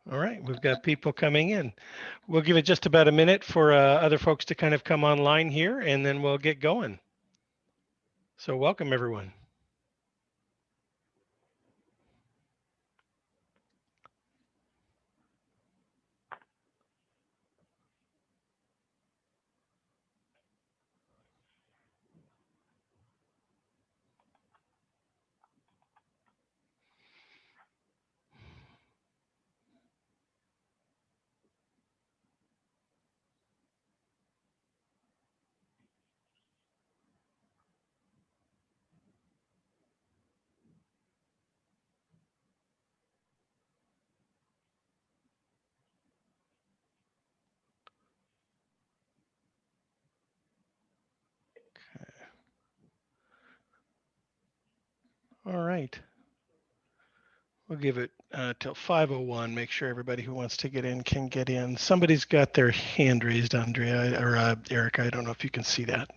All right, we've got people coming in. We'll give it just about a minute for other folks to kind of come online here, and then we'll get going. So welcome, everyone. All right. We'll give it till 5:01. Make sure everybody who wants to get in can get in. Somebody's got their hand raised, Andrea or Erica. I don't know if you can see that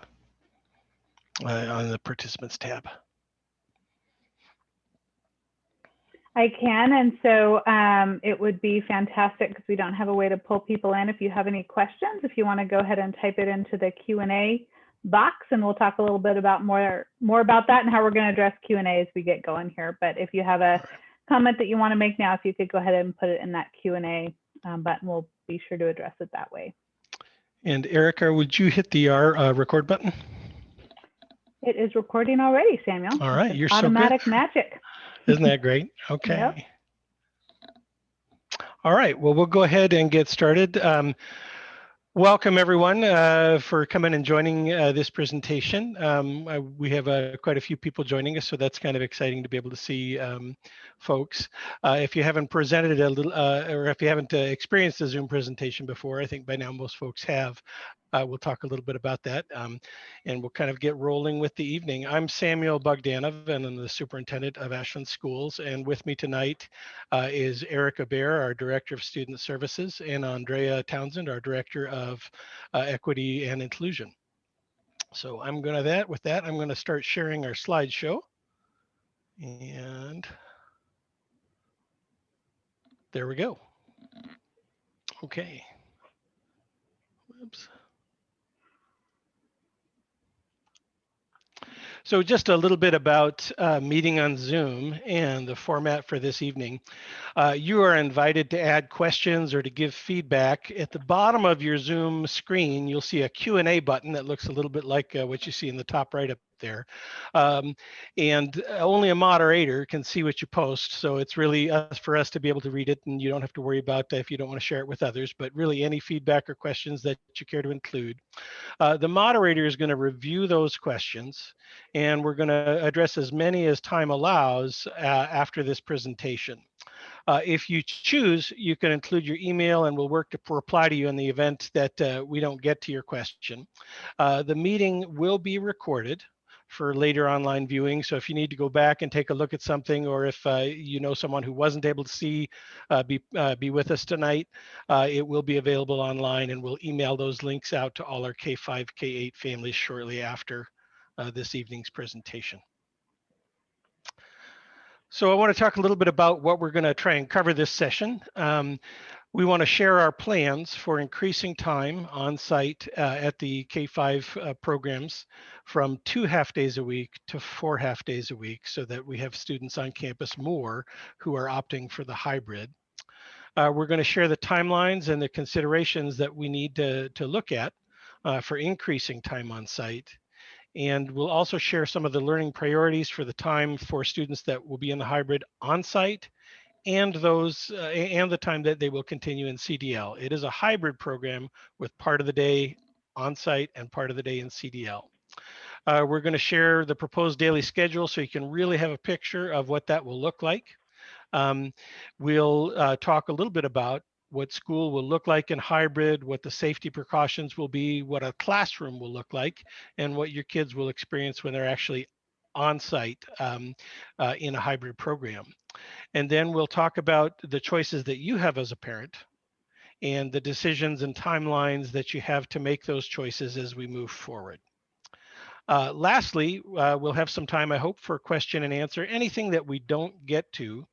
on the participants tab. I can, and so it would be fantastic because we don't have a way to pull people in. If you have any questions, if you want to go ahead and type it into the Q&A box, and we'll talk a little bit about more about that and how we're going to address Q&A as we get going here. But if you have a comment that you want to make now, if you could go ahead and put it in that Q&A button, we'll be sure to address it that way. And Erica, would you hit the record button? It is recording already, Samuel. All right, you're so good. Automatic magic. Isn't that great? Okay. Yep. All right, well, we'll go ahead and get started. Welcome, everyone, for coming and joining this presentation. We have quite a few people joining us, so that's kind of exciting to be able to see folks. If you haven't presented a little, or if you haven't experienced a Zoom presentation before, I think by now most folks have. We'll talk a little bit about that, and we'll kind of get rolling with the evening. I'm Samuel Bogdanov, and I'm the superintendent of Ashland Schools. And with me tonight is Erica Bear, our director of student services, and Andrea Townsend, our director of equity and inclusion. So I'm going to with that, I'm going to start sharing our slideshow. And there we go. Okay. Whoops. So just a little bit about meeting on Zoom and the format for this evening. You are invited to add questions or to give feedback. At the bottom of your Zoom screen, you'll see a Q&A button that looks a little bit like what you see in the top right up there. And only a moderator can see what you post. So it's really for us to be able to read it, and you don't have to worry about if you don't want to share it with others, but really any feedback or questions that you care to include. The moderator is going to review those questions, and we're going to address as many as time allows after this presentation. If you choose, you can include your email, and we'll work to reply to you in the event that we don't get to your question. The meeting will be recorded for later online viewing. So if you need to go back and take a look at something, or if you know someone who wasn't able to see, be with us tonight, it will be available online, and we'll email those links out to all our K5, K8 families shortly after this evening's presentation. So I want to talk a little bit about what we're going to try and cover this session. We want to share our plans for increasing time on site at the K5 programs from 2 half days a week to 4 half days a week, so that we have students on campus more who are opting for the hybrid. We're going to share the timelines and the considerations that we need to look at for increasing time on site. And we'll also share some of the learning priorities for the time for students that will be in the hybrid on site, and those and the time that they will continue in CDL. It is a hybrid program with part of the day on site and part of the day in CDL. We're going to share the proposed daily schedule so you can really have a picture of what that will look like. We'll talk a little bit about what school will look like in hybrid, what the safety precautions will be, what a classroom will look like, and what your kids will experience when they're actually on site in a hybrid program. And then we'll talk about the choices that you have as a parent and the decisions and timelines that you have to make those choices as we move forward. Lastly, we'll have some time, I hope, for question and answer. Anything that we don't get to,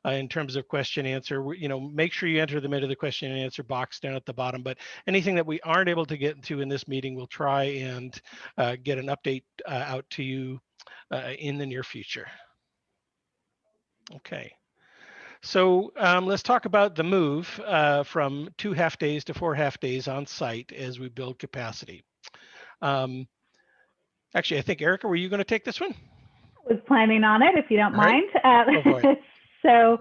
in terms of question answer. Make sure you enter them into the question and answer box down at the bottom. But anything that we aren't able to get into in this meeting, we'll try and get an update out to you in the near future. Okay. So let's talk about the move from 2 half days to 4 half days on site as we build capacity. Actually, I think, Erica, were you going to take this one? I was planning on it, if you don't mind. Go for it. So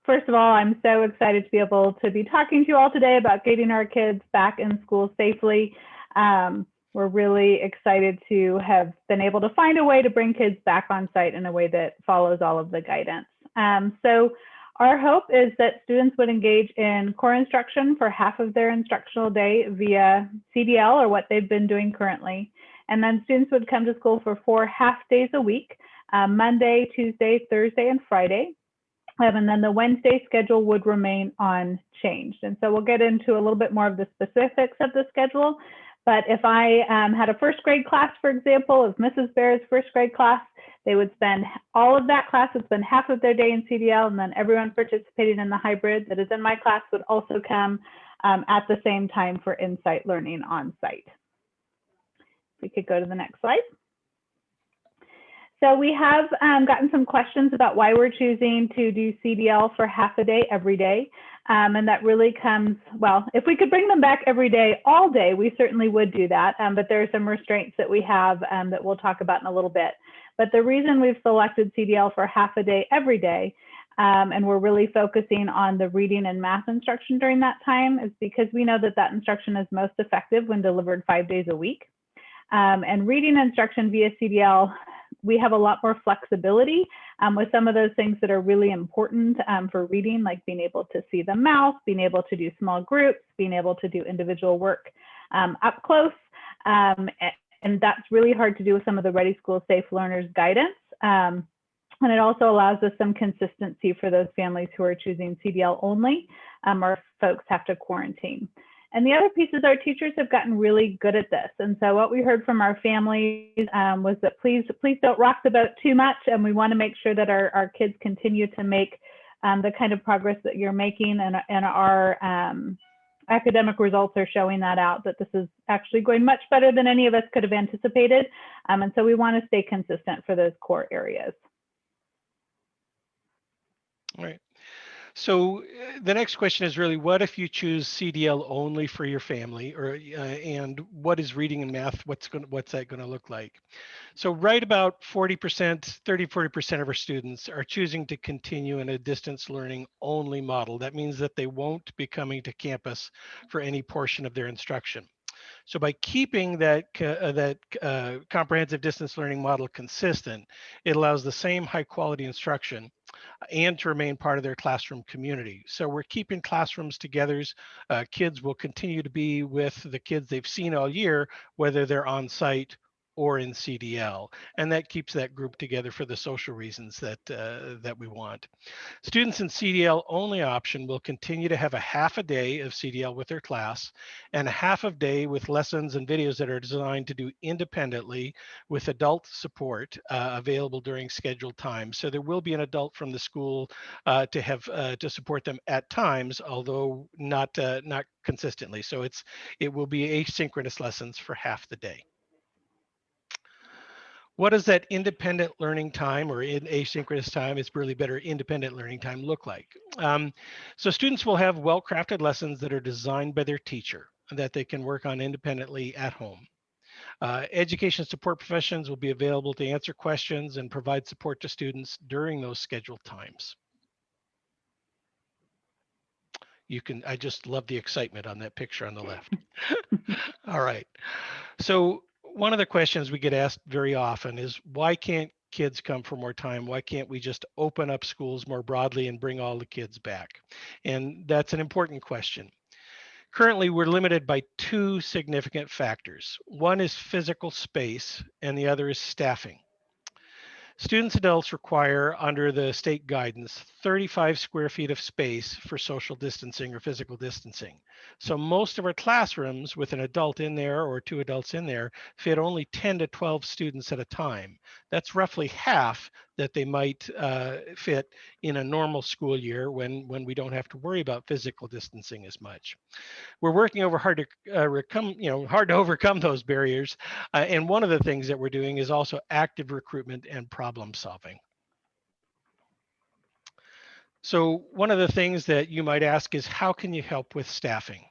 first of all, I'm so excited to be able to be talking to you all today about getting our kids back in school safely. We're really excited to have been able to find a way to bring kids back on site in a way that follows all of the guidance. So our hope is that students would engage in core instruction for half of their instructional day via CDL or what they've been doing currently. And then students would come to school for 4 half days a week, Monday, Tuesday, Thursday, and Friday. And then the Wednesday schedule would remain unchanged. And so we'll get into a little bit more of the specifics of the schedule. But if I had a first grade class, for example, of Mrs. Bear's first grade class, they would spend all of that class would spend half of their day in CDL, and then everyone participating in the hybrid that is in my class would also come at the same time for Insight learning on site. We could go to the next slide. So we have gotten some questions about why we're choosing to do CDL for half a day every day. And that really comes, well, if we could bring them back every day, all day, we certainly would do that. But there are some restraints that we have that we'll talk about in a little bit. But the reason we've selected CDL for half a day every day, and we're really focusing on the reading and math instruction during that time, is because we know that that instruction is most effective when delivered 5 days a week. And reading instruction via CDL, we have a lot more flexibility with some of those things that are really important for reading, like being able to see the mouse, being able to do small groups, being able to do individual work up close. And that's really hard to do with some of the Ready School Safe Learners guidance. And it also allows us some consistency for those families who are choosing CDL only, or folks have to quarantine. And the other piece is our teachers have gotten really good at this. And so what we heard from our families was that please don't rock the boat too much. And we want to make sure that our kids continue to make the kind of progress that you're making. And our academic results are showing that out, that this is actually going much better than any of us could have anticipated. And so we want to stay consistent for those core areas. All right. So the next question is really, what if you choose CDL only for your family, or and what is reading and math? What's that going to look like? So right about 40%, 30-40% of our students are choosing to continue in a distance learning only model. That means that they won't be coming to campus for any portion of their instruction. So by keeping that comprehensive distance learning model consistent, it allows the same high quality instruction and to remain part of their classroom community. So we're keeping classrooms together. Kids will continue to be with the kids they've seen all year, whether they're on site or in CDL, and that keeps that group together for the social reasons that we want. Students in CDL only option will continue to have a half a day of CDL with their class and a half a day with lessons and videos that are designed to do independently with adult support available during scheduled time. So there will be an adult from the school to support them at times, although not consistently. So it will be asynchronous lessons for half the day. What does that independent learning time, or in asynchronous time, it's really better independent learning time, look like? So students will have well-crafted lessons that are designed by their teacher that they can work on independently at home. Education support professionals will be available to answer questions and provide support to students during those scheduled times. I just love the excitement on that picture on the left. All right. So one of the questions we get asked very often is, why can't kids come for more time? Why can't we just open up schools more broadly and bring all the kids back? And that's an important question. Currently, we're limited by two significant factors. One is physical space, and the other is staffing. Students and adults require, under the state guidance, 35 square feet of space for social distancing or physical distancing. So most of our classrooms with an adult in there or two adults in there fit only 10 to 12 students at a time. That's roughly half that they might fit in a normal school year when we don't have to worry about physical distancing as much. We're working over hard to hard to overcome those barriers. And one of the things that we're doing is also active recruitment and problem solving. So one of the things that you might ask is, how can you help with staffing?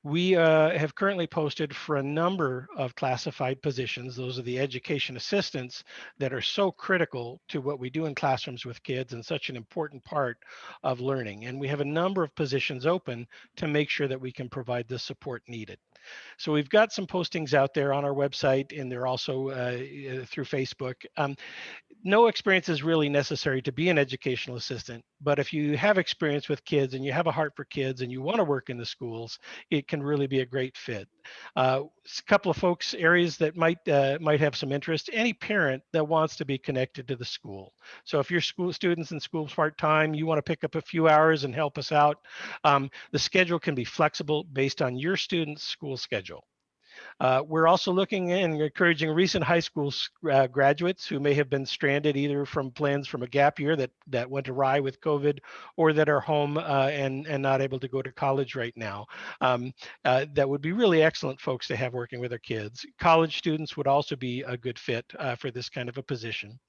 We have currently posted for a number of classified positions. Those are the education assistants that are so critical to what we do in classrooms with kids and such an important part of learning. And we have a number of positions open to make sure that we can provide the support needed. So we've got some postings out there on our website, and they're also through Facebook. No experience is really necessary to be an educational assistant, but if you have experience with kids and you have a heart for kids and you want to work in the schools, it can really be a great fit. A couple of folks, areas that might have some interest, any parent that wants to be connected to the school. So if your school students in schools part-time, you want to pick up a few hours and help us out, the schedule can be flexible based on your student's school schedule. We're also looking and encouraging recent high school graduates who may have been stranded either from plans from a gap year that went awry with COVID, or that are home and not able to go to college right now. That would be really excellent folks to have working with their kids. College students would also be a good fit for this kind of a position.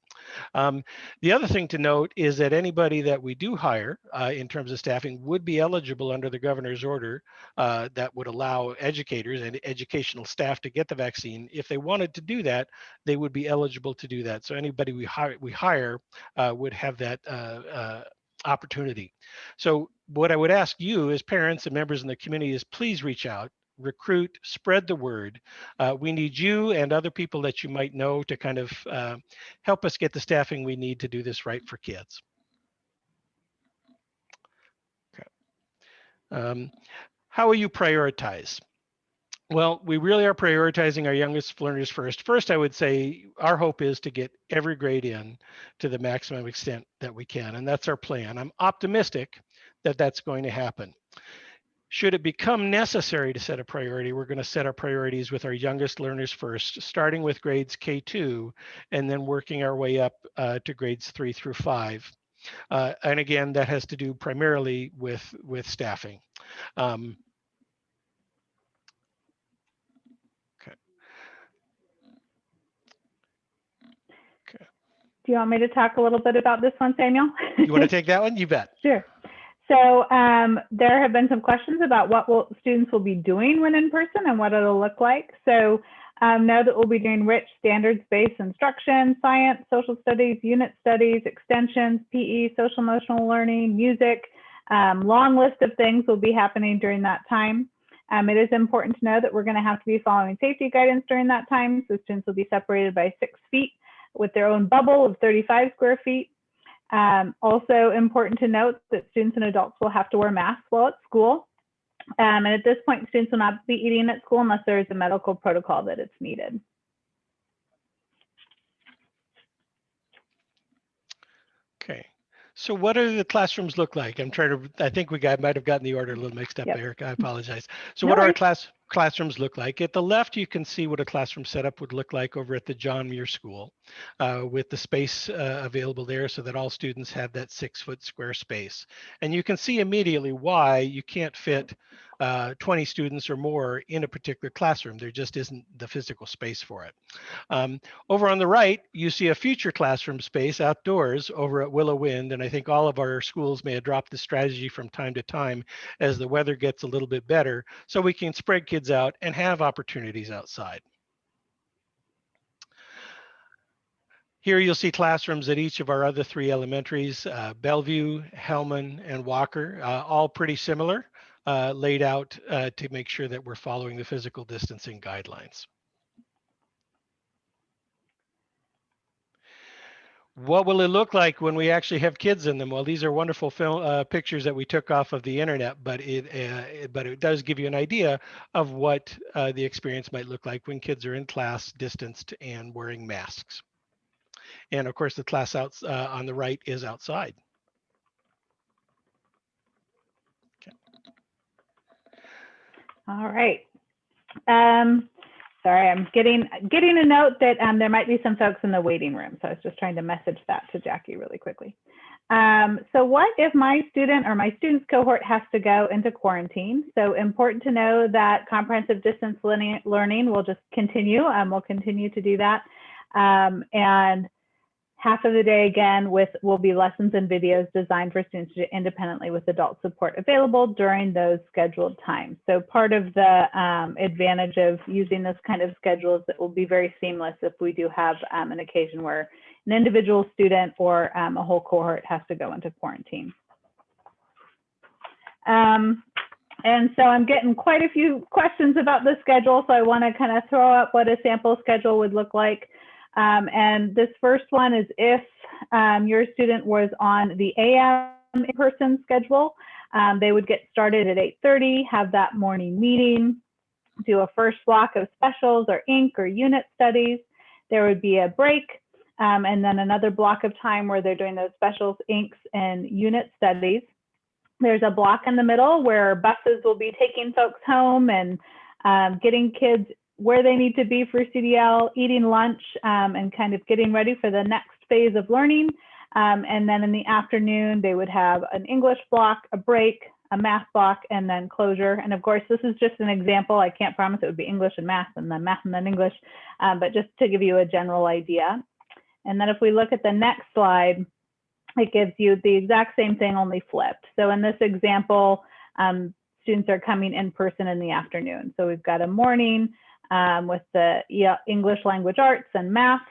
Um, the other thing to note is that anybody that we do hire in terms of staffing would be eligible under the governor's order that would allow educators and educational staff to get the vaccine. If they wanted to do that, they would be eligible to do that. So anybody we hire would have that opportunity. So what I would ask you as parents and members in the community is, please reach out, recruit, spread the word. We need you and other people that you might know to kind of help us get the staffing we need to do this right for kids. Okay. How will you prioritize? Well, we really are prioritizing our youngest learners first. First, I would say our hope is to get every grade in to the maximum extent that we can, and that's our plan. I'm optimistic that that's going to happen. Should it become necessary to set a priority, we're going to set our priorities with our youngest learners first, starting with grades K2 and then working our way up to grades 3 through 5. And again, that has to do primarily with staffing. Okay. Okay. Do you want me to talk a little bit about this one, Samuel? You want to take that one? You bet. Sure. So there have been some questions about what students will be doing when in person and what it'll look like. So know that we'll be doing rich standards-based instruction, science, social studies, unit studies, extensions, PE, social emotional learning, music. Long list of things will be happening during that time. It is important to know that we're going to have to be following safety guidance during that time. So students will be separated by 6 feet with their own bubble of 35 square feet. Also important to note that students and adults will have to wear masks while at school. And at this point, students will not be eating at school unless there is a medical protocol that it's needed. Okay. So what do the classrooms look like? I think might have gotten the order a little mixed up, Yep. Eric. I apologize. So No what do worries. our classrooms look like? At the left, you can see what a classroom setup would look like over at the John Muir School with the space available there so that all students have that 6-foot square space. And you can see immediately why you can't fit 20 students or more in a particular classroom. There just isn't the physical space for it. Over on the right, you see a future classroom space outdoors over at Willow Wind, and I think all of our schools may adopt this strategy from time to time as the weather gets a little bit better, so we can spread kids out and have opportunities outside. Here you'll see classrooms at each of our other 3 elementaries, Bellevue, Hellman, and Walker, all pretty similar, laid out to make sure that we're following the physical distancing guidelines. What will it look like when we actually have kids in them? Well, these are wonderful pictures that we took off of the internet, but it does give you an idea of what the experience might look like when kids are in class, distanced, and wearing masks. And of course, the class on the right is outside. Okay. All right. Sorry, I'm getting a note that there might be some folks in the waiting room. So I was just trying to message that to Jackie really quickly. So what if my student or my student's cohort has to go into quarantine? So important to know that comprehensive distance learning will just continue. We'll continue to do that. And half of the day, again, will be lessons and videos designed for students to do independently with adult support available during those scheduled times. So part of the advantage of using this kind of schedule is that it will be very seamless if we do have an occasion where an individual student or a whole cohort has to go into quarantine. And so I'm getting quite a few questions about the schedule, so I want to kind of throw up what a sample schedule would look like. And this first one is if your student was on the AM in-person schedule, they would get started at 8:30, have that morning meeting, do a first block of specials or ink or unit studies. There would be a break, and then another block of time where they're doing those specials, inks, and unit studies. There's a block in the middle where buses will be taking folks home and getting kids where they need to be for CDL, eating lunch, and kind of getting ready for the next phase of learning. And then in the afternoon, they would have an English block, a break, a math block, and then closure. And of course, this is just an example. I can't promise it would be English and then math and then English, but just to give you a general idea. And then if we look at the next slide, it gives you the exact same thing, only flipped. So in this example, students are coming in person in the afternoon. So we've got a morning with the English language arts and math,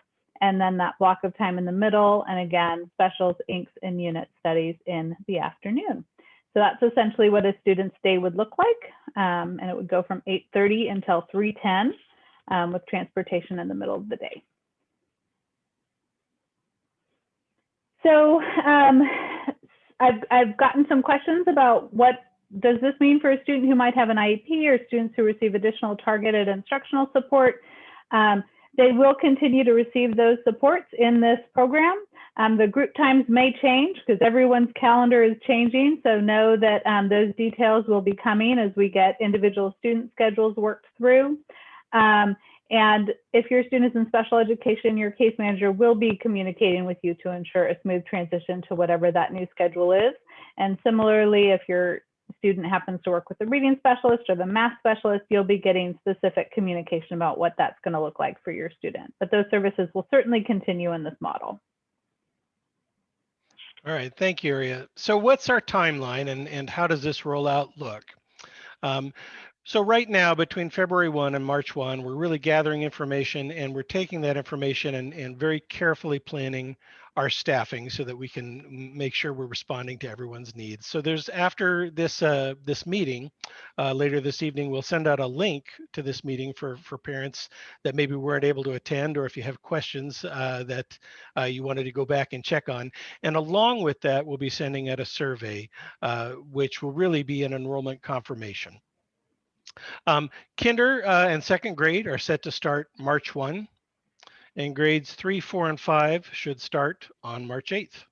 and then that block of time in the middle, and again, specials, inks, and unit studies in the afternoon. So that's essentially what a student's day would look like, and it would go from 8:30 until 3:10 with transportation in the middle of the day. So I've gotten some questions about what does this mean for a student who might have an IEP or students who receive additional targeted instructional support. They will continue to receive those supports in this program. The group times may change because everyone's calendar is changing. So know that those details will be coming as we get individual student schedules worked through. And if your student is in special education, your case manager will be communicating with you to ensure a smooth transition to whatever that new schedule is. And similarly, if your student happens to work with the reading specialist or the math specialist, you'll be getting specific communication about what that's going to look like for your student. But those services will certainly continue in this model. All right, thank you, Aria. So what's our timeline and how does this rollout look? So right now, between February 1 and March 1, we're really gathering information, and we're taking that information and very carefully planning our staffing so that we can make sure we're responding to everyone's needs. So there's, after this this meeting later this evening, we'll send out a link to this meeting for parents that maybe weren't able to attend, or if you have questions that you wanted to go back and check on. And along with that, we'll be sending out a survey, which will really be an enrollment confirmation. Kinder and second grade are set to start March 1, and grades 3, 4, and 5 should start on March 8th.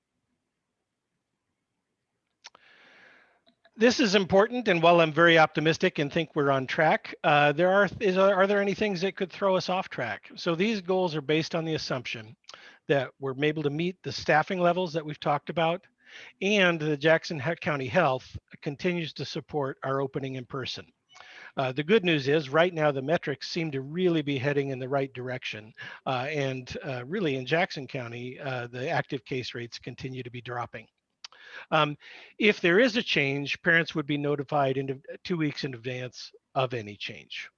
This is important, and while I'm very optimistic and think we're on track, are there any things that could throw us off track? So these goals are based on the assumption that we're able to meet the staffing levels that we've talked about, and the Jackson County Health continues to support our opening in person. The good news is right now the metrics seem to really be heading in the right direction. And really in Jackson County, the active case rates continue to be dropping. If there is a change, parents would be notified 2 weeks in advance of any change.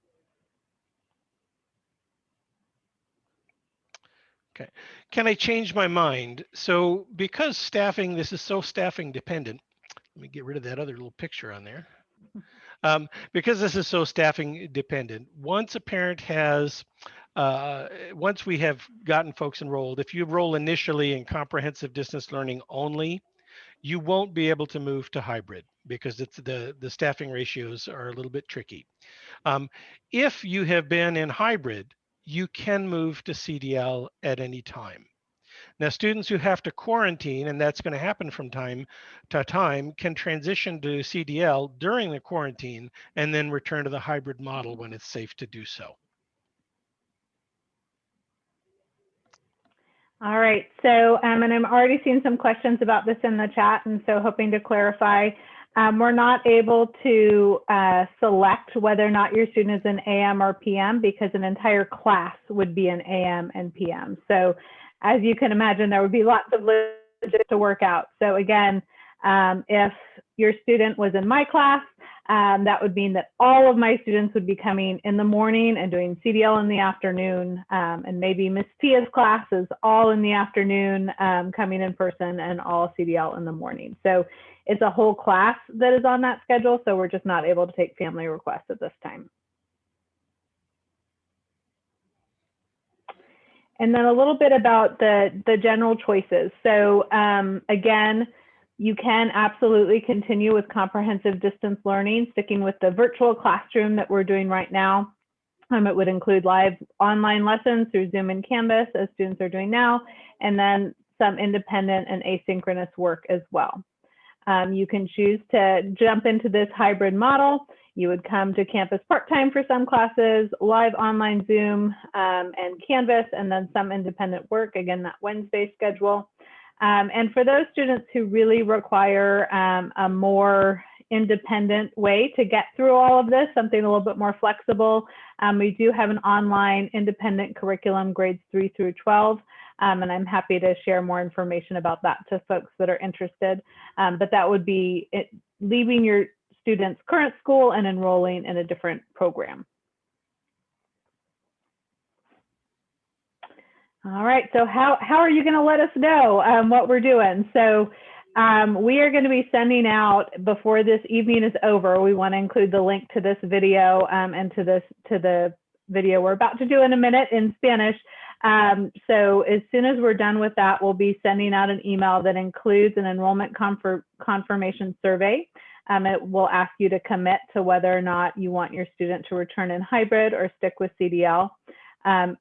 Okay, can I change my mind? So because staffing, this is so staffing dependent, let me get rid of that other little picture on there. Because this is so staffing dependent, once a parent has, once we have gotten folks enrolled, if you enroll initially in comprehensive distance learning only, you won't be able to move to hybrid because it's the staffing ratios are a little bit tricky. If you have been in hybrid, you can move to CDL at any time. Now, students who have to quarantine, and that's going to happen from time to time, can transition to CDL during the quarantine and then return to the hybrid model when it's safe to do so. All right, so, and I'm already seeing some questions about this in the chat, and so hoping to clarify. We're not able to select whether or not your student is an AM or PM because an entire class would be an AM and PM. So as you can imagine, there would be lots of logistics to work out. So again, if your student was in my class, that would mean that all of my students would be coming in the morning and doing CDL in the afternoon, and maybe Miss Tia's class is all in the afternoon, coming in person, and all CDL in the morning. So it's a whole class that is on that schedule, so we're just not able to take family requests at this time. And then a little bit about the general choices. So again, you can absolutely continue with comprehensive distance learning, sticking with the virtual classroom that we're doing right now. It would include live online lessons through Zoom and Canvas, as students are doing now, and then some independent and asynchronous work as well. You can choose to jump into this hybrid model. You would come to campus part-time for some classes, live online Zoom and Canvas, and then some independent work, again, that Wednesday schedule. And for those students who really require a more independent way to get through all of this, something a little bit more flexible, we do have an online independent curriculum, grades 3 through 12. And I'm happy to share more information about that to folks that are interested. But that would be leaving your student's current school and enrolling in a different program. All right, so how are you going to let us know what we're doing? So we are going to be sending out, before this evening is over, we want to include the link to this video and to the video we're about to do in a minute in Spanish. So as soon as we're done with that, we'll be sending out an email that includes an enrollment confirmation survey. It will ask you to commit to whether or not you want your student to return in hybrid or stick with CDL.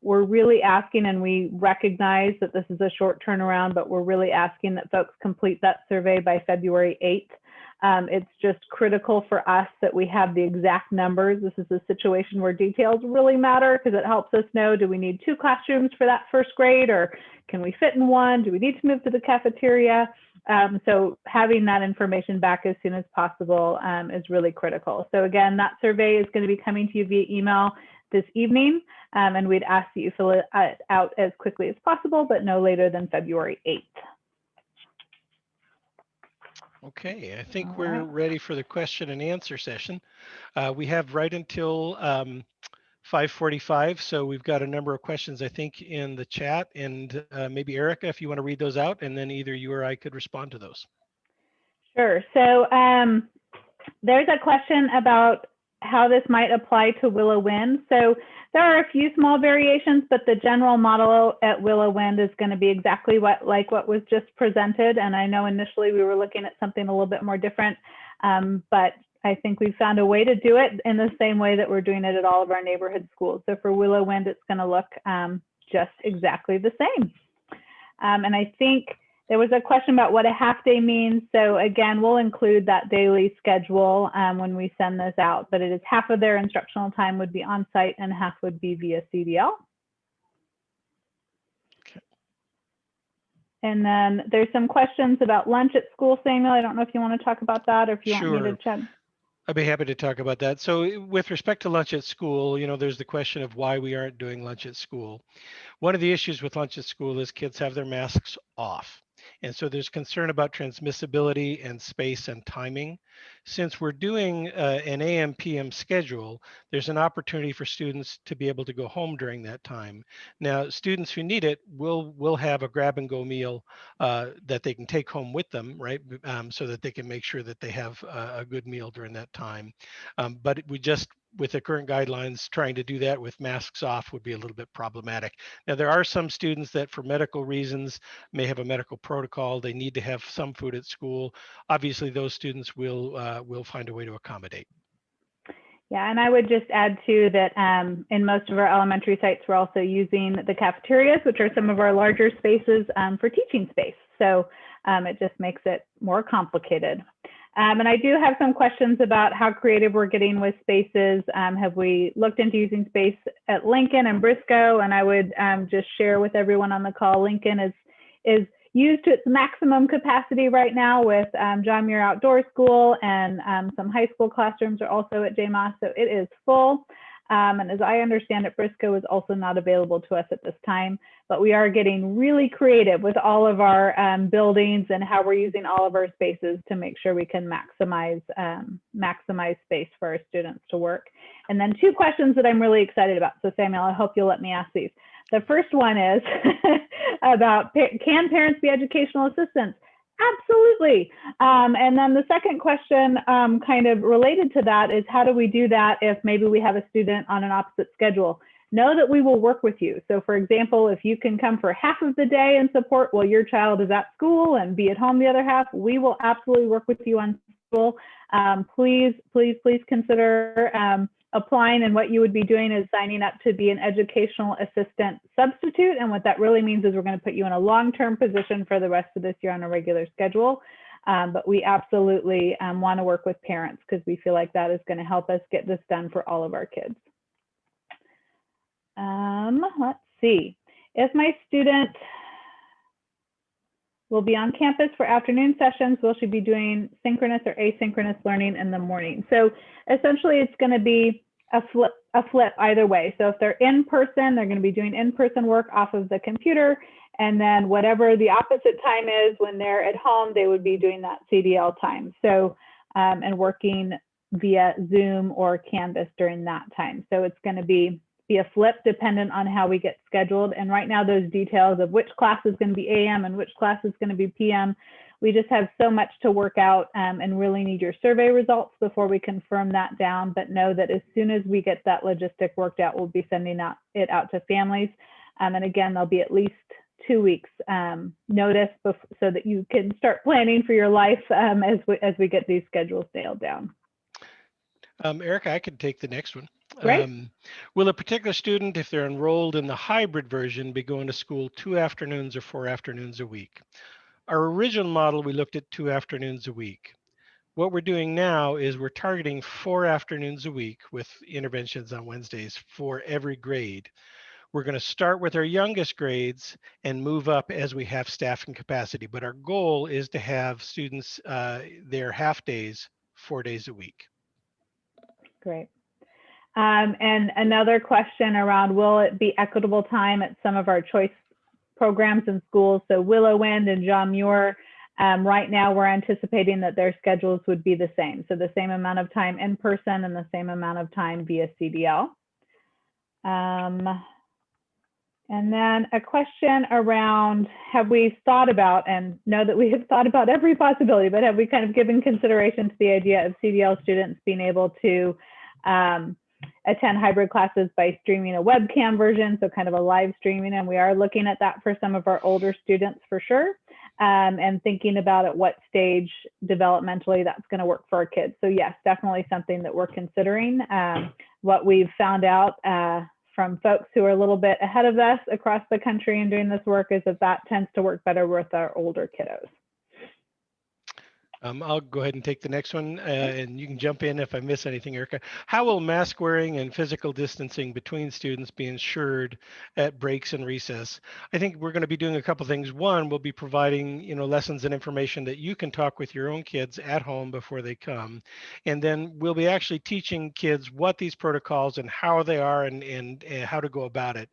We're really asking, and we recognize that this is a short turnaround, but we're really asking that folks complete that survey by February 8th. It's just critical for us that we have the exact numbers. This is a situation where details really matter because it helps us know, do we need 2 classrooms for that first grade, or can we fit in 1? Do we need to move to the cafeteria? So having that information back as soon as possible is really critical. So again, that survey is going to be coming to you via email this evening, and we'd ask that you fill it out as quickly as possible, but no later than February 8th. Okay, I think we're ready for the question and answer session. We have right until 5:45, so we've got a number of questions, I think, in the chat, and maybe Erica, if you want to read those out, and then either you or I could respond to those. Sure. So there's a question about how this might apply to Willow Wind. So there are a few small variations, but the general model at Willow Wind is going to be exactly like what was just presented. And I know initially we were looking at something a little bit more different, but I think we found a way to do it in the same way that we're doing it at all of our neighborhood schools. So for Willow Wind, it's going to look just exactly the same. And I think there was a question about what a half day means. So again, we'll include that daily schedule when we send this out, but it is half of their instructional time would be on site and half would be via CDL. Okay. And then there's some questions about lunch at school, Samuel. I don't know if you want to talk about that or if you want me to chat. I'd be happy to talk about that. So with respect to lunch at school, you know, there's the question of why we aren't doing lunch at school. One of the issues with lunch at school is kids have their masks off. And so there's concern about transmissibility and space and timing. Since we're doing an AM PM schedule, there's an opportunity for students to be able to go home during that time. Now, students who need it will have a grab and go meal that they can take home with them, right? So that they can make sure that they have a good meal during that time. But we just, with the current guidelines, trying to do that with masks off would be a little bit problematic. Now, there are some students that for medical reasons may have a medical protocol. They need to have some food at school. Obviously, those students will find a way to accommodate. Yeah, and I would just add too that in most of our elementary sites, we're also using the cafeterias, which are some of our larger spaces for teaching space. So it just makes it more complicated. And I do have some questions about how creative we're getting with spaces. Have we looked into using space at Lincoln and Briscoe? And I would just share with everyone on the call, Lincoln is used to its maximum capacity right now with John Muir Outdoor School, and some high school classrooms are also at JMOS, so it is full. And as I understand it, Briscoe is also not available to us at this time, but we are getting really creative with all of our buildings and how we're using all of our spaces to make sure we can maximize space for our students to work. And then 2 questions that I'm really excited about. So Samuel, I hope you'll let me ask these. The first one is about, can parents be educational assistants? Absolutely. And then the second question kind of related to that is, how do we do that if maybe we have a student on an opposite schedule? Know that we will work with you. So for example, if you can come for half of the day and support while your child is at school and be at home the other half, we will absolutely work with you on school. Please consider applying, and what you would be doing is signing up to be an educational assistant substitute. And what that really means is we're going to put you in a long-term position for the rest of this year on a regular schedule. But we absolutely want to work with parents because we feel like that is going to help us get this done for all of our kids. Let's see. If my student will be on campus for afternoon sessions, will she be doing synchronous or asynchronous learning in the morning? So essentially it's going to be a flip either way. So if they're in person, they're going to be doing in-person work off of the computer, and then whatever the opposite time is when they're at home, they would be doing that CDL time. So and working via Zoom or Canvas during that time. So it's going to be a flip dependent on how we get scheduled. And right now, those details of which class is going to be AM and which class is going to be PM, we just have so much to work out and really need your survey results before we confirm that down. But know that as soon as we get that logistic worked out, we'll be sending it out to families. And again, there'll be at least 2 weeks notice so that you can start planning for your life as we get these schedules nailed down. Erica, I could take the next one. Right. Will a particular student, if they're enrolled in the hybrid version, be going to school 2 afternoons or 4 afternoons a week? Our original model, we looked at 2 afternoons a week. What we're doing now is we're targeting 4 afternoons a week with interventions on Wednesdays for every grade. We're going to start with our youngest grades and move up as we have staffing capacity. But our goal is to have students their half days, 4 days a week. Great. And another question around, will it be equitable time at some of our choice programs and schools? So Willow Wind and John Muir, right now we're anticipating that their schedules would be the same. So the same amount of time in person and the same amount of time via CDL. And then a question around, have we thought about, and know that we have thought about every possibility, but have we kind of given consideration to the idea of CDL students being able to attend hybrid classes by streaming a webcam version, so kind of a live streaming? And we are looking at that for some of our older students for sure, and thinking about at what stage developmentally that's going to work for our kids. So yes, definitely something that we're considering. What we've found out from folks who are a little bit ahead of us across the country and doing this work is that tends to work better with our older kiddos. I'll go ahead and take the next one, and you can jump in if I miss anything, Erica. How will mask wearing and physical distancing between students be ensured at breaks and recess? I think we're going to be doing a couple things. One, we'll be providing lessons and information that you can talk with your own kids at home before they come. And then we'll be actually teaching kids what these protocols and how they are and how to go about it.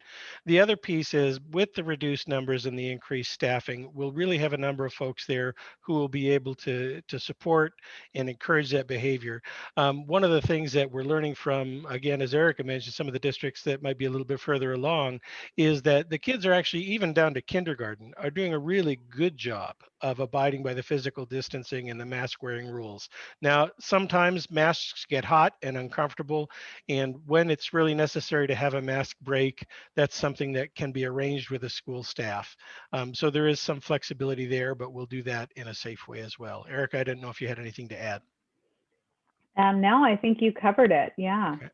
The other piece is, with the reduced numbers and the increased staffing, we'll really have a number of folks there who will be able to support and encourage that behavior. One of the things that we're learning from, again, as Erica mentioned, some of the districts that might be a little bit further along, is that the kids are actually, even down to kindergarten, are doing a really good job of abiding by the physical distancing and the mask wearing rules. Now, sometimes masks get hot and uncomfortable, and when it's really necessary to have a mask break, that's something that can be arranged with the school staff. So there is some flexibility there, but we'll do that in a safe way as well. Erica, I didn't know if you had anything to add. No, I think you covered it. Yeah. Okay.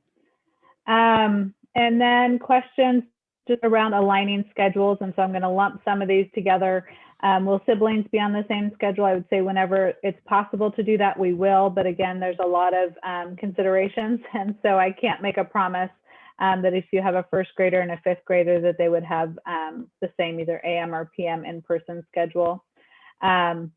And then questions just around aligning schedules. And so I'm going to lump some of these together. Will siblings be on the same schedule? I would say whenever it's possible to do that, we will. But again, there's a lot of considerations. And so I can't make a promise that if you have a first grader and a fifth grader, that they would have the same either AM or PM in-person schedule. And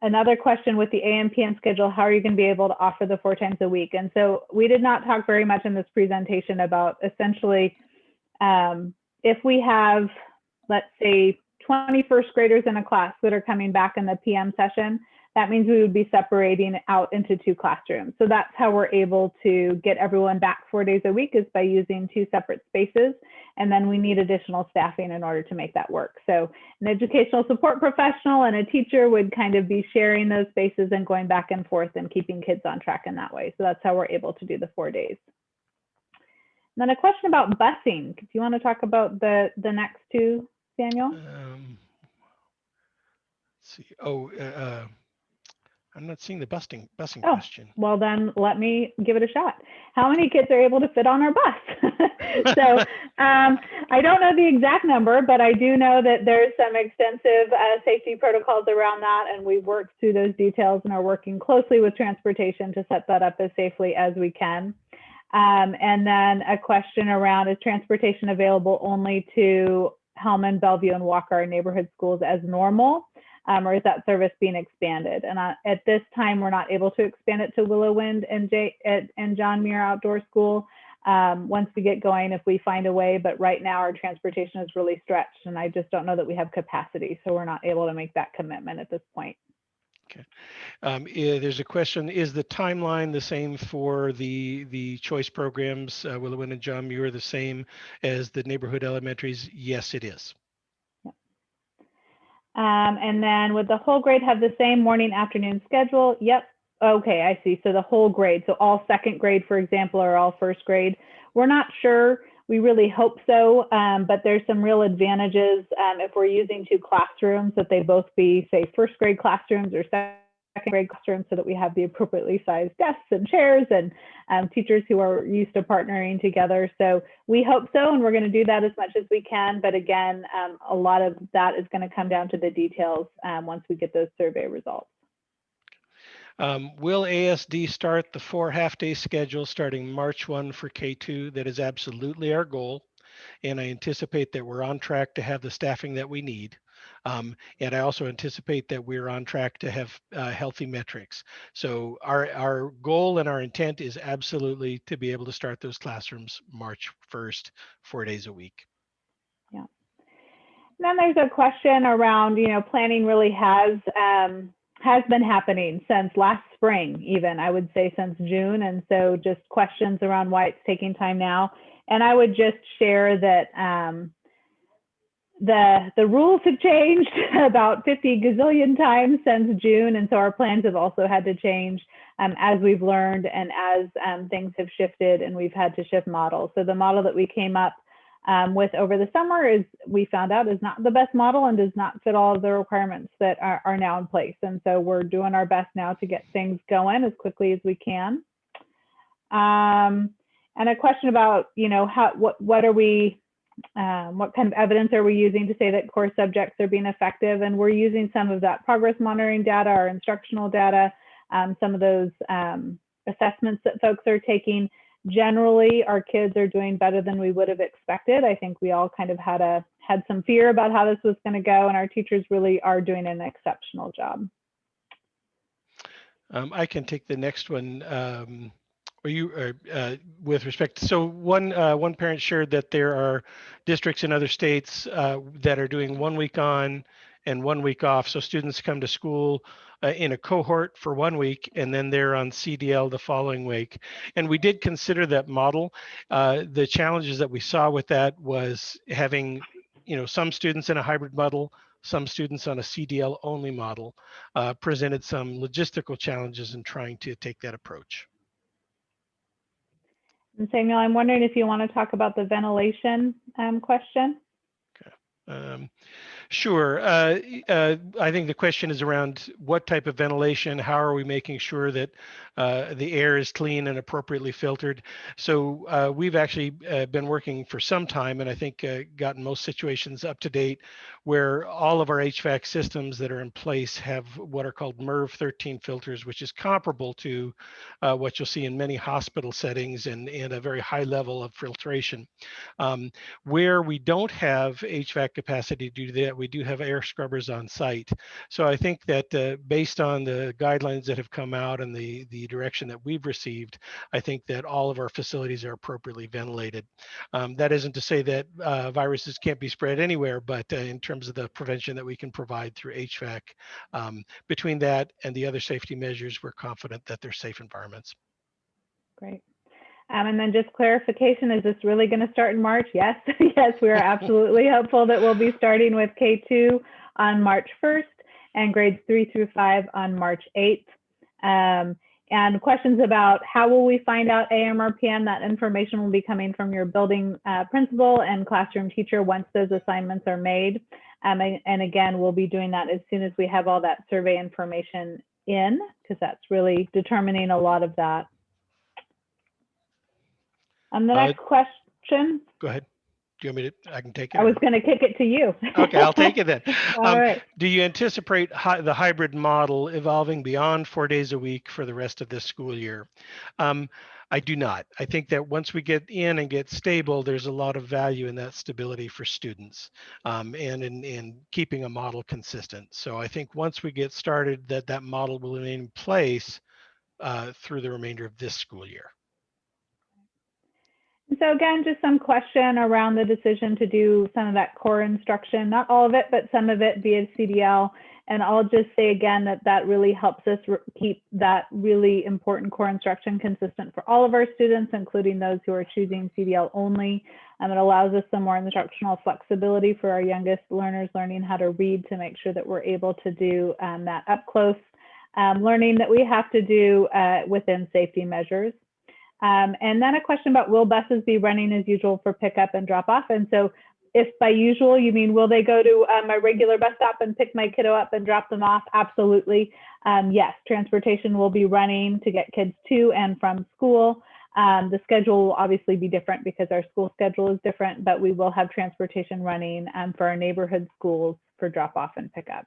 another question with the AM PM schedule, how are you going to be able to offer the 4 times a week? And so we did not talk very much in this presentation about essentially if we have, let's say, 20 first graders in a class that are coming back in the PM session, that means we would be separating out into 2 classrooms. So that's how we're able to get everyone back 4 days a week, is by using 2 separate spaces. And then we need additional staffing in order to make that work. So an educational support professional and a teacher would kind of be sharing those spaces and going back and forth and keeping kids on track in that way. So that's how we're able to do the 4 days. And then a question about busing. Do you want to talk about the next 2, Daniel? Let's see. Oh, I'm not seeing the busing question. Well, then let me give it a shot. How many kids are able to fit on our bus? So I don't know the exact number, but I do know that there's some extensive safety protocols around that, and we've worked through those details and are working closely with transportation to set that up as safely as we can. And then a question around, is transportation available only to Hellman, Bellevue, and Walker neighborhood schools as normal? Or is that service being expanded? And at this time, we're not able to expand it to Willow Wind and John Muir Outdoor School. Once we get going, if we find a way, but right now our transportation is really stretched, and I just don't know that we have capacity, so we're not able to make that commitment at this point. Okay. There's a question, is the timeline the same for the choice programs, Willow Wind and John Muir, the same as the neighborhood elementaries? Yes, it is. And then would the whole grade have the same morning afternoon schedule? Yep. Okay, I see. So the whole grade, so all second grade, for example, or all first grade. We're not sure. We really hope so, but there's some real advantages if we're using 2 classrooms, that they both be, say, first grade classrooms or second grade classrooms, so that we have the appropriately sized desks and chairs, and teachers who are used to partnering together. So we hope so, and we're going to do that as much as we can. But again, a lot of that is going to come down to the details once we get those survey results. Will ASD start the 4 half-day schedule starting March 1 for K2? That is absolutely our goal. And I anticipate that we're on track to have the staffing that we need. And I also anticipate that we're on track to have healthy metrics. So our goal and our intent is absolutely to be able to start those classrooms March 1st, 4 days a week. Yeah. And then there's a question around, planning really has been happening since last spring, even I would say since June. And so just questions around why it's taking time now. And I would just share that the rules have changed about 50 gazillion times since June. And so our plans have also had to change as we've learned, and as things have shifted and we've had to shift models. So the model that we came up with over the summer we found out is not the best model and does not fit all of the requirements that are now in place. And so we're doing our best now to get things going as quickly as we can. And a question about, what are we, what kind of evidence are we using to say that core subjects are being effective? And we're using some of that progress monitoring data, our instructional data, some of those assessments that folks are taking. Generally, our kids are doing better than we would have expected. I think we all kind of had some fear about how this was going to go, and our teachers really are doing an exceptional job. I can take the next one. With respect, so one parent shared that there are districts in other states that are doing 1 week on and 1 week off. So students come to school in a cohort for 1 week, and then they're on CDL the following week. And we did consider that model. The challenges that we saw with that was having, some students in a hybrid model, some students on a CDL only model, presented some logistical challenges in trying to take that approach. And Samuel, I'm wondering if you want to talk about the ventilation question. Okay. Sure. I think the question is around what type of ventilation, how are we making sure that the air is clean and appropriately filtered? So we've actually been working for some time, and I think gotten most situations up to date, where all of our HVAC systems that are in place have what are called MERV 13 filters, which is comparable to what you'll see in many hospital settings and a very high level of filtration. Where we don't have HVAC capacity to do that, we do have air scrubbers on site. So I think that based on the guidelines that have come out and the direction that we've received, I think that all of our facilities are appropriately ventilated. That isn't to say that viruses can't be spread anywhere, but in terms of the prevention that we can provide through HVAC, between that and the other safety measures, we're confident that they're safe environments. Great. And then just clarification, is this really going to start in March? Yes, yes, we are absolutely hopeful that we'll be starting with K2 on March 1st and grades 3 through 5 on March 8th. And questions about how will we find out AM or PM, that information will be coming from your building principal and classroom teacher once those assignments are made. And again, we'll be doing that as soon as we have all that survey information in, because that's really determining a lot of that. The next question. Go ahead. Do you want me to? I can take it. I was going to kick it to you. Okay, I'll take it then. All right. Do you anticipate the hybrid model evolving beyond 4 days a week for the rest of this school year? I do not. I think that once we get in and get stable, there's a lot of value in that stability for students and in keeping a model consistent. So I think once we get started, that model will remain in place through the remainder of this school year. So again, just some question around the decision to do some of that core instruction, not all of it, but some of it via CDL. And I'll just say again that that really helps us keep that really important core instruction consistent for all of our students, including those who are choosing CDL only. It allows us some more instructional flexibility for our youngest learners learning how to read, to make sure that we're able to do that up close learning that we have to do within safety measures. And then a question about, will buses be running as usual for pickup and drop off? And so if by usual you mean, will they go to my regular bus stop and pick my kiddo up and drop them off? Absolutely. Yes, transportation will be running to get kids to and from school. The schedule will obviously be different because our school schedule is different, but we will have transportation running for our neighborhood schools for drop off and pickup.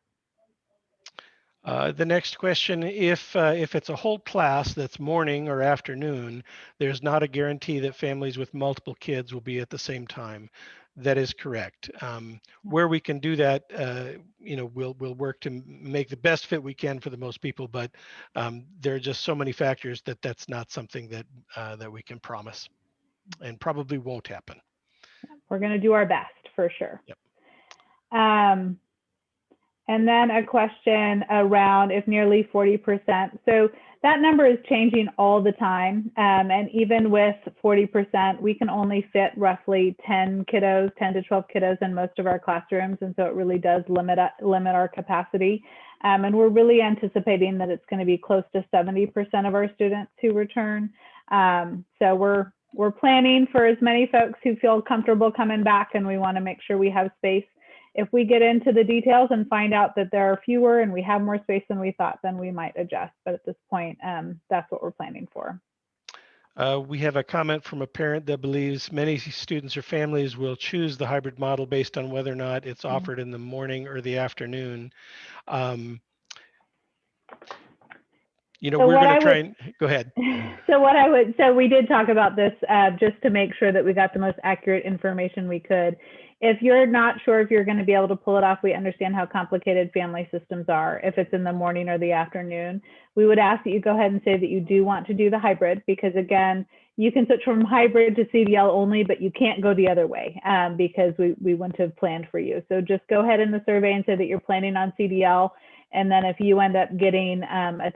The next question, if it's a whole class that's morning or afternoon, there's not a guarantee that families with multiple kids will be at the same time. That is correct. Where we can do that, we'll work to make the best fit we can for the most people, but there are just so many factors that that's not something that that we can promise, and probably won't happen. We're going to do our best for sure. Yep. And then a question around if nearly 40%. So that number is changing all the time. And even with 40%, we can only fit roughly 10 to 12 kiddos in most of our classrooms. And so it really does limit our capacity. And we're really anticipating that it's going to be close to 70% of our students who return. So we're planning for as many folks who feel comfortable coming back, and we want to make sure we have space. If we get into the details and find out that there are fewer and we have more space than we thought, then we might adjust. But at this point, that's what we're planning for. We have a comment from a parent that believes many students or families will choose the hybrid model based on whether or not it's offered in the morning or the afternoon. So we're going to try and go ahead. So we did talk about this just to make sure that we got the most accurate information we could. If you're not sure if you're going to be able to pull it off, we understand how complicated family systems are. If it's in the morning or the afternoon, we would ask that you go ahead and say that you do want to do the hybrid, because again, you can switch from hybrid to CDL only, but you can't go the other way because we wouldn't have planned for you. So just go ahead in the survey and say that you're planning on CDL. And then if you end up getting a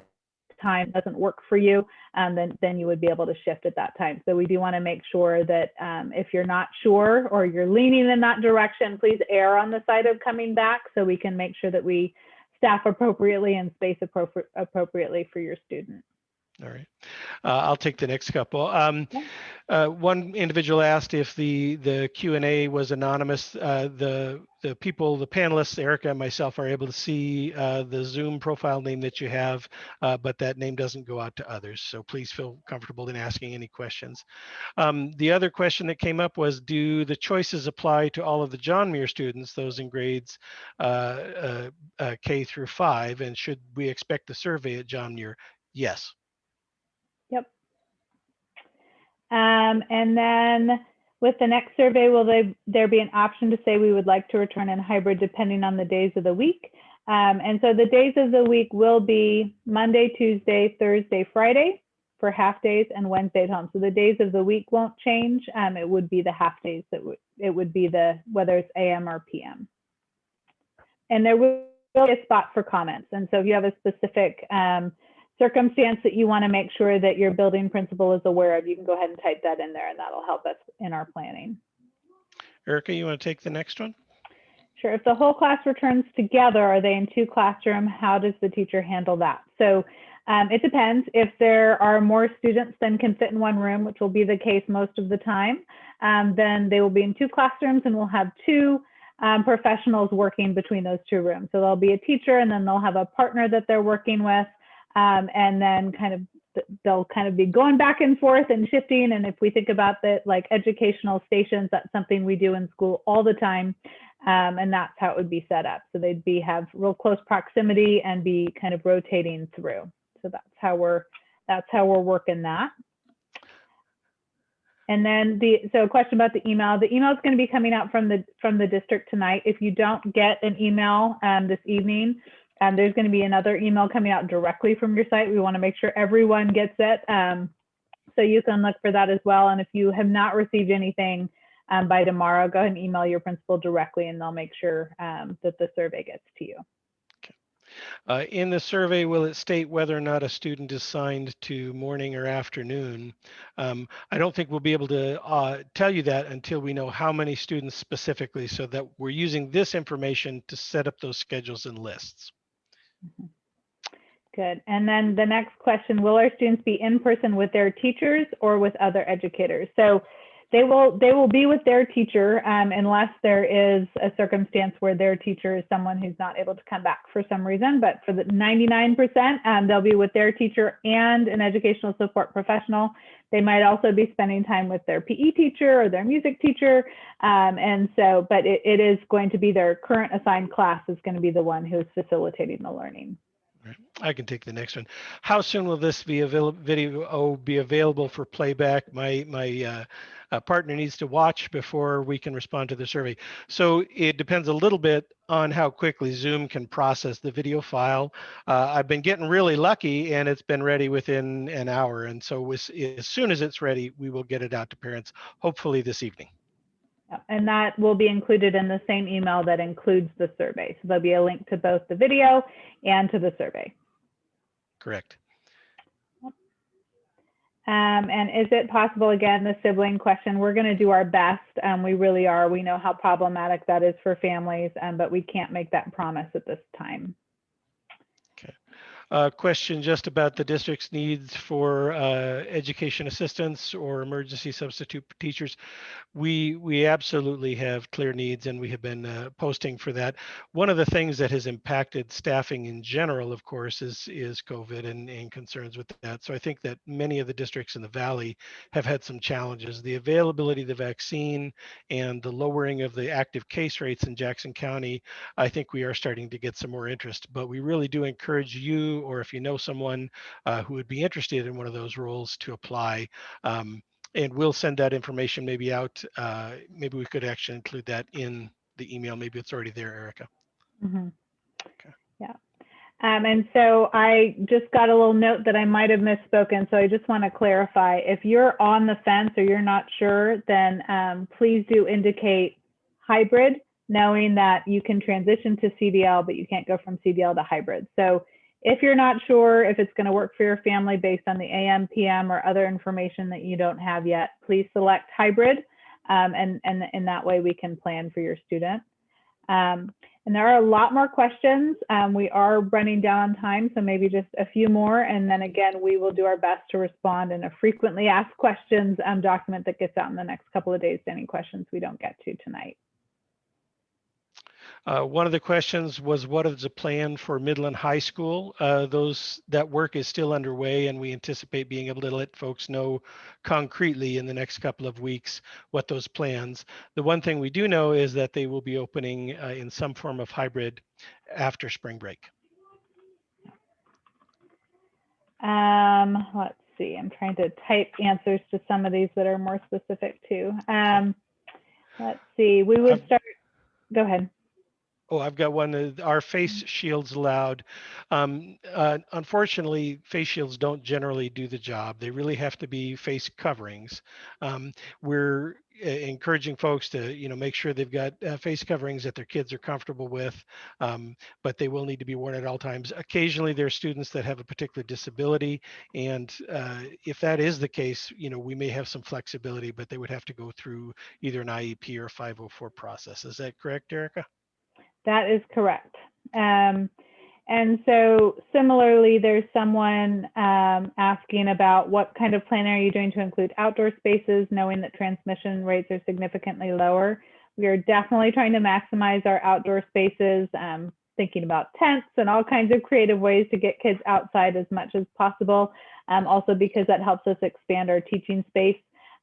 time doesn't work for you, then you would be able to shift at that time. So we do want to make sure that if you're not sure or you're leaning in that direction, please err on the side of coming back so we can make sure that we staff appropriately and space appropriately for your student. All right. I'll take the next couple. Yeah. One individual asked if the Q&A was anonymous. The people, the panelists, Erica and myself, are able to see the Zoom profile name that you have, but that name doesn't go out to others. So please feel comfortable in asking any questions. The other question that came up was, do the choices apply to all of the John Muir students, those in grades K through 5, and should we expect the survey at John Muir? Yes. Yep. And then with the next survey, will there be an option to say we would like to return in hybrid depending on the days of the week? And so the days of the week will be Monday, Tuesday, Thursday, Friday for half days, and Wednesday at home. So the days of the week won't change. It would be the half days that it would be whether it's AM or PM. And there will be a spot for comments. And so if you have a specific circumstance that you want to make sure that your building principal is aware of, you can go ahead and type that in there, and that'll help us in our planning. Erica, you want to take the next one? Sure. If the whole class returns together, are they in 2 classrooms? How does the teacher handle that? So it depends. If there are more students than can fit in one room, which will be the case most of the time, then they will be in 2 classrooms, and we'll have 2 professionals working between those 2 rooms. So there'll be a teacher, and then they'll have a partner that they're working with, and then they'll kind of be going back and forth and shifting. And if we think about the like educational stations, that's something we do in school all the time. And that's how it would be set up. So they'd have real close proximity and be kind of rotating through. So that's how we're working that. And then so a question about the email. The email is going to be coming out from the district tonight. If you don't get an email this evening, there's going to be another email coming out directly from your site. We want to make sure everyone gets it. So you can look for that as well. And if you have not received anything by tomorrow, go ahead and email your principal directly, and they'll make sure that the survey gets to you. Okay. In the survey, will it state whether or not a student is assigned to morning or afternoon? I don't think we'll be able to tell you that until we know how many students specifically, so that we're using this information to set up those schedules and lists. Good. And then the next question, will our students be in person with their teachers or with other educators? So they will be with their teacher unless there is a circumstance where their teacher is someone who's not able to come back for some reason. But for the 99%, they'll be with their teacher and an educational support professional. They might also be spending time with their PE teacher or their music teacher. But it is going to be their current assigned class is going to be the one who's facilitating the learning. I can take the next one. How soon will this video be available for playback? My partner needs to watch before we can respond to the survey. So it depends a little bit on how quickly Zoom can process the video file. I've been getting really lucky, and it's been ready within an hour. And so as soon as it's ready, we will get it out to parents, hopefully this evening. And that will be included in the same email that includes the survey. So there'll be a link to both the video and to the survey. Correct. And is it possible, again, the sibling question, we're going to do our best. We really are. We know how problematic that is for families, but we can't make that promise at this time. Okay. Question just about the district's needs for education assistants or emergency substitute teachers. We absolutely have clear needs, and we have been posting for that. One of the things that has impacted staffing in general, of course, is COVID and concerns with that. So I think that many of the districts in the Valley have had some challenges. The availability of the vaccine and the lowering of the active case rates in Jackson County, I think we are starting to get some more interest. But we really do encourage you, or if you know someone who would be interested in one of those roles, to apply. And we'll send that information maybe out. Maybe we could actually include that in the email. Maybe it's already there, Erica. Mm-hmm. Okay. Yeah. And so I just got a little note that I might have misspoken. So I just want to clarify, if you're on the fence or you're not sure, then please do indicate hybrid, knowing that you can transition to CDL, but you can't go from CDL to hybrid. So if you're not sure if it's going to work for your family based on the AM, PM, or other information that you don't have yet, please select hybrid, and in that way we can plan for your student. And And there are a lot more questions. We are running down on time, so maybe just a few more. And then again, we will do our best to respond in a frequently asked questions document that gets out in the next couple of days to any questions we don't get to tonight. One of the questions was, what is the plan for Midland High School? That work is still underway, and we anticipate being able to let folks know concretely in the next couple of weeks what those plans. The one thing we do know is that they will be opening in some form of hybrid after spring break. Let's see, I'm trying to type answers to some of these that are more specific too. Let's see, we would start, go ahead. Oh, I've got one. Are face shields allowed? Unfortunately, face shields don't generally do the job. They really have to be face coverings. We're encouraging folks to, make sure they've got face coverings that their kids are comfortable with, but they will need to be worn at all times. Occasionally, there are students that have a particular disability, and if that is the case, we may have some flexibility, but they would have to go through either an IEP or 504 process. Is that correct, Erica? That is correct. And so similarly, there's someone asking about what kind of planning are you doing to include outdoor spaces, knowing that transmission rates are significantly lower. We are definitely trying to maximize our outdoor spaces, thinking about tents and all kinds of creative ways to get kids outside as much as possible. Also because that helps us expand our teaching space.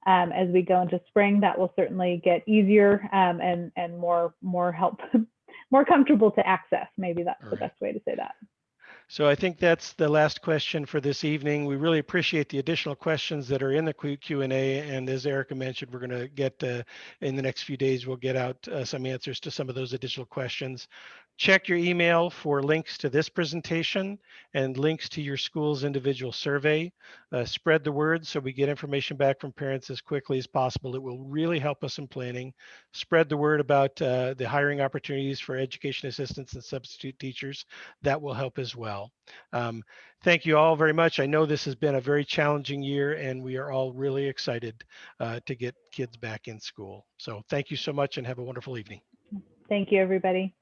As we go into spring, that will certainly get easier and more help. More comfortable to access. Maybe that's the best way to say that. So I think that's the last question for this evening. We really appreciate the additional questions that are in the Q&A. And as Erica mentioned, we're going to get in the next few days, we'll get out some answers to some of those additional questions. Check your email for links to this presentation and links to your school's individual survey. Spread the word so we get information back from parents as quickly as possible. It will really help us in planning. Spread the word about the hiring opportunities for education assistants and substitute teachers. That will help as well. Thank you all very much. I know this has been a very challenging year, and we are all really excited to get kids back in school. So thank you so much and have a wonderful evening. Thank you, everybody.